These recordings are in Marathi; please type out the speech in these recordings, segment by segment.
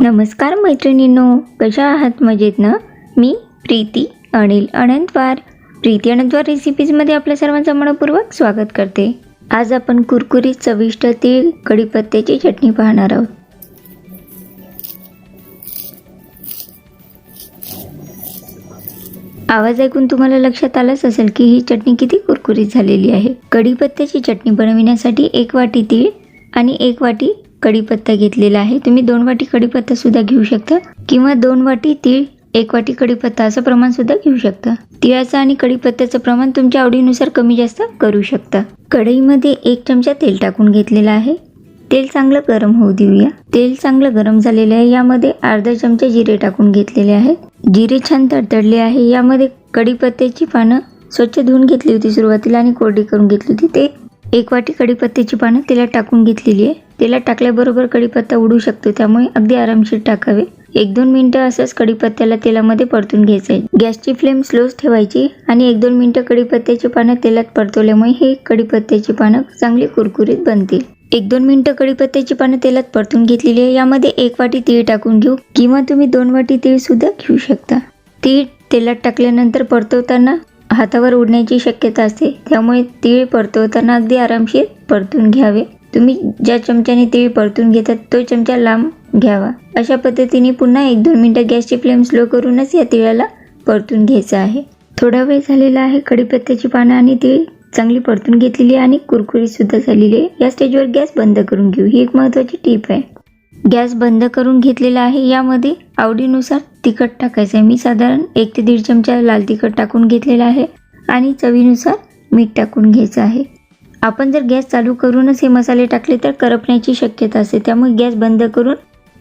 नमस्कार मैत्रिणींनो, कशा आहात? मजेत ना? मी प्रीती अनिल अनंतवार प्रीती अनंतवार रेसिपीजमध्ये आपल्या सर्वांचं मनपूर्वक स्वागत करते। आज आपण कुरकुरीत चविष्ट तीळ कढीपत्त्याची चटणी पाहणार आहोत। आवाज ऐकून तुम्हाला लक्षात आलंच असेल की ही चटणी किती कुरकुरीत झालेली आहे। कढीपत्त्याची चटणी बनविण्यासाठी 1 वाटी तीळ आणि 1 वाटी कढीपत्ता घेतलेला आहे। तुम्ही 2 वाटी कढीपत्ता सुद्धा घेऊ शकता किंवा 2 वाटी तीळ 1 वाटी कढीपत्ता असं प्रमाण सुद्धा घेऊ शकता। तिळाचं आणि कढीपत्त्याचं प्रमाण तुमच्या आवडीनुसार कमी जास्त करू शकता। कढईमध्ये 1 चमचा तेल टाकून घेतलेला आहे। तेल चांगलं गरम होऊ देऊया। तेल चांगलं गरम झालेलं आहे। यामध्ये अर्धा चमचा जिरे टाकून घेतलेले आहेत। जिरे छान तडतडले आहे। यामध्ये कढीपत्त्याची पानं स्वच्छ धुवून घेतली होती सुरुवातीला आणि कोरडी करून घेतली होती। ते 1 वाटी कढीपत्त्याची पानं तेलात टाकून घेतलेली आहे। तेलात टाकल्याबरोबर कढीपत्ता उडू शकतो, त्यामुळे अगदी आरामशीर टाकावे। 1-2 मिनिटं असंच कढीपत्त्याला तेलामध्ये परतून घ्यायचं आहे। गॅसची फ्लेम स्लोच ठेवायची आणि 1-2 मिनिटं कढीपत्त्याची पानं तेलात परतवल्यामुळे हे कढीपत्त्याची पानं चांगली कुरकुरीत बनतील। 1-2 मिनिटं कढीपत्त्याची पानं तेलात परतून घेतलेली आहे। यामध्ये 1 वाटी तीळ टाकून घेऊ किंवा तुम्ही 2 वाटी तीळ सुद्धा घेऊ शकता। तीळ तेलात टाकल्यानंतर परतवताना हातावर उडण्याची शक्यता असते, त्यामुळे तीळ परतवताना अगदी आरामशीर परतून घ्यावे। तुम्ही ज्या चमच्याने तीळ परतून घेतात तो चमचा लांब घ्यावा। अशा पद्धतीने पुन्हा 1-2 मिनिटं गॅसची फ्लेम स्लो करूनच या तिळाला परतून घ्यायचं आहे। थोडा वेळ झालेला आहे। कढीपत्त्याची पानं आणि तीळ चांगली परतून घेतलेली आणि कुरकुरीत सुद्धा झालेली आहे। या स्टेजवर गॅस बंद करून घेऊ। ही एक महत्त्वाची टीप आहे। गॅस बंद करून घेतलेला आहे। यामध्ये आवडीनुसार तिखट टाकायचं आहे। मी साधारण 1 ते 1.5 चमचा लाल तिखट टाकून घेतलेला आहे आणि चवीनुसार मीठ टाकून घ्यायचं आहे। आपण जर गॅस चालू करूनच हे मसाले टाकले तर करपण्याची शक्यता असते, त्यामुळे गॅस बंद करून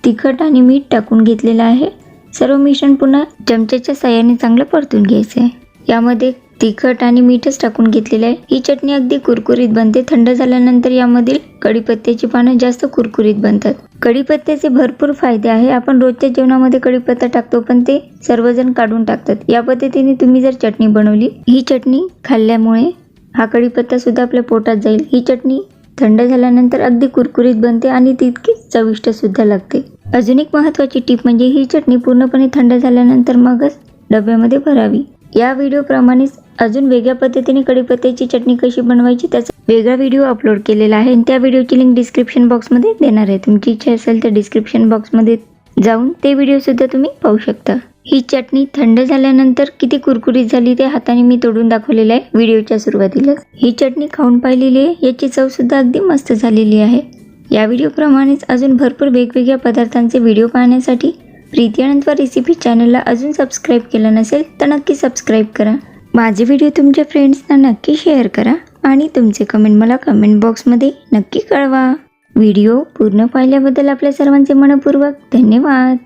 तिखट आणि मीठ टाकून घेतलेलं आहे। सर्व मिश्रण पुन्हा चमच्याच्या साहाय्याने चांगलं परतून घ्यायचं आहे। यामध्ये तिखट आणि मीठच टाकून घेतलेलं आहे। ही चटणी अगदी कुरकुरीत बनते। थंड झाल्यानंतर यामधील कढीपत्त्याची पानं जास्त कुरकुरीत बनतात। कढीपत्त्याचे भरपूर फायदे आहे। आपण रोजच्या जेवणामध्ये कढीपत्ता टाकतो, पण ते सर्वजण काढून टाकतात। या पद्धतीने तुम्ही जर चटणी बनवली, ही चटणी खाल्ल्यामुळे हा कढीपत्ता सुद्धा आपल्या पोटात जाईल। ही चटणी थंड झाल्यानंतर अगदी कुरकुरीत बनते आणि तितकी चविष्ट सुद्धा लागते। अजून एक महत्त्वाची टीप म्हणजे ही चटणी पूर्णपणे थंड झाल्यानंतर मगच डब्यामध्ये भरावी। या व्हिडिओप्रमाणेच अजून वेगळ्या पद्धतीने कढीपत्त्याची चटणी कशी बनवायची त्याचा वेगळा व्हिडिओ अपलोड केलेला आहे आणि त्या व्हिडिओची लिंक डिस्क्रिप्शन बॉक्समध्ये देणार आहे। तुमची इच्छा असेल तर डिस्क्रिप्शन बॉक्समध्ये जाऊन ते व्हिडिओ सुद्धा तुम्ही पाहू शकता। ही चटणी थंड झाल्यानंतर किती कुरकुरीत झाली ते हाताने मी तोडून दाखवलेलं आहे व्हिडिओच्या सुरुवातीला। ही चटणी खाऊन पाहिलेली आहे। याची चव सुद्धा अगदी मस्त झालेली आहे। या व्हिडिओप्रमाणेच अजून भरपूर वेगवेगळ्या पदार्थांचे व्हिडिओ पाहण्यासाठी प्रीती अनंतवार रेसिपी चॅनलला अजून सबस्क्राईब केलं नसेल तर नक्की सबस्क्राईब करा। माझे व्हिडिओ तुमच्या फ्रेंड्सना नक्की शेअर करा आणि तुमचे कमेंट मला कमेंट बॉक्समध्ये नक्की कळवा। व्हिडिओ पूर्ण पाहिल्याबद्दल आपल्या सर्वांचे मनपूर्वक धन्यवाद।